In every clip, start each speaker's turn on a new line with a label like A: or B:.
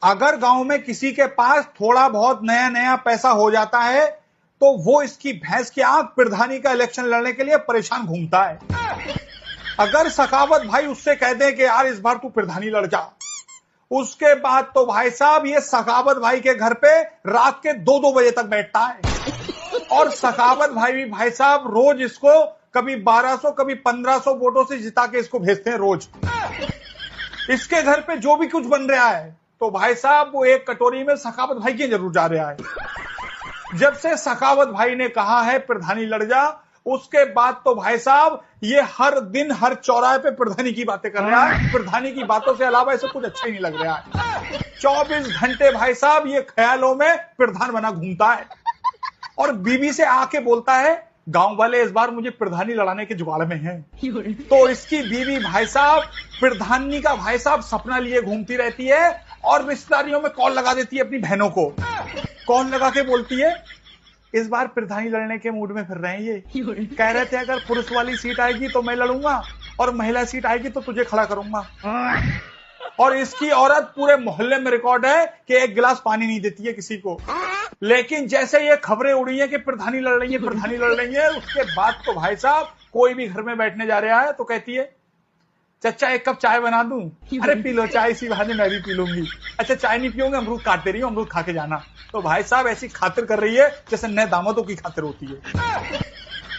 A: अगर गांव में किसी के पास थोड़ा बहुत नया नया पैसा हो जाता है तो वो इसकी भैंस की आंख प्रधानी का इलेक्शन लड़ने के लिए परेशान घूमता है। अगर सखावत भाई उससे कह दे कि यार इस बार तू प्रधानी लड़ जा, उसके बाद तो भाई साहब ये सखावत भाई के घर पे रात के 2-2 बजे तक बैठता है। और सखावत भाई भी भाई साहब रोज इसको कभी 1200 कभी 1500 वोटों से जिता के इसको भेजते हैं रोज। इसके घर पे जो भी कुछ बन रहा है तो भाई साहब वो एक कटोरी में सखावत भाई के जरूर जा रहा है। जब से सखावत भाई ने कहा है प्रधानी लड़ जा, उसके बाद तो भाई साहब ये हर दिन हर चौराहे पे प्रधानी की बातें कर रहा है। प्रधानी की बातों से अलावा इसे कुछ अच्छा ही नहीं लग रहा है। 24 घंटे भाई साहब ये ख्यालों में प्रधान बना घूमता है और बीबी से आके बोलता है गांव वाले इस बार मुझे प्रधानी लड़ाने के जुगाड़ में हैं। तो इसकी बीवी भाई साहब प्रधानी का भाई साहब सपना लिए घूमती रहती है और रिश्तेदारियों में कॉल लगा देती है अपनी बहनों को। कौन लगा के बोलती है इस बार प्रधानी लड़ने के मूड में फिर रहे हैं ये, कह रहे थे अगर पुरुष वाली सीट आएगी तो मैं लड़ूंगा और महिला सीट आएगी तो तुझे खड़ा करूंगा। और इसकी औरत पूरे मोहल्ले में रिकॉर्ड है कि एक गिलास पानी नहीं देती है किसी को। लेकिन जैसे ये खबरें उड़ी है कि प्रधानी लड़ रही है प्रधानी लड़ रही है, उसके बाद तो भाई साहब कोई भी घर में बैठने जा रहा है तो कहती है चचा एक कप चाय बना दूं? अरे पी लो चाय, इसी बहाने मैं भी पी लूंगी। अच्छा चाय नहीं पियोगे, अमरूद काट दे रही हूँ, अमरूद खा के जाना। तो भाई साहब ऐसी खातिर कर रही है जैसे नए दामादों की खातिर होती है।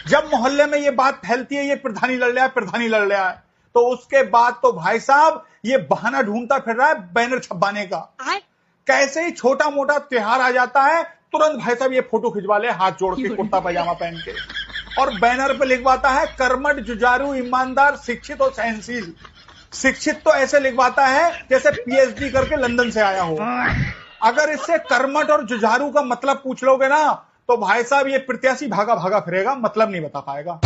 A: जब मोहल्ले में ये बात फैलती है ये प्रधानी लड़ रहा है प्रधानी लड़ रहा है, तो उसके बाद तो भाई साहब ये बहाना ढूंढता फिर रहा है बैनर छपवाने का। कैसे ही छोटा मोटा त्योहार आ जाता है तुरंत भाई साहब ये फोटो खिंचवा ले हाथ जोड़ के कुर्ता पजामा पहन के, और बैनर पे लिखवाता है कर्मठ जुझारू ईमानदार शिक्षित और सहनशील। शिक्षित तो ऐसे लिखवाता है जैसे पीएचडी करके लंदन से आया हो। अगर इससे कर्मठ और जुझारू का मतलब पूछ लोगे ना तो भाई साहब ये प्रत्याशी भागा भागा फिरेगा, मतलब नहीं बता पाएगा।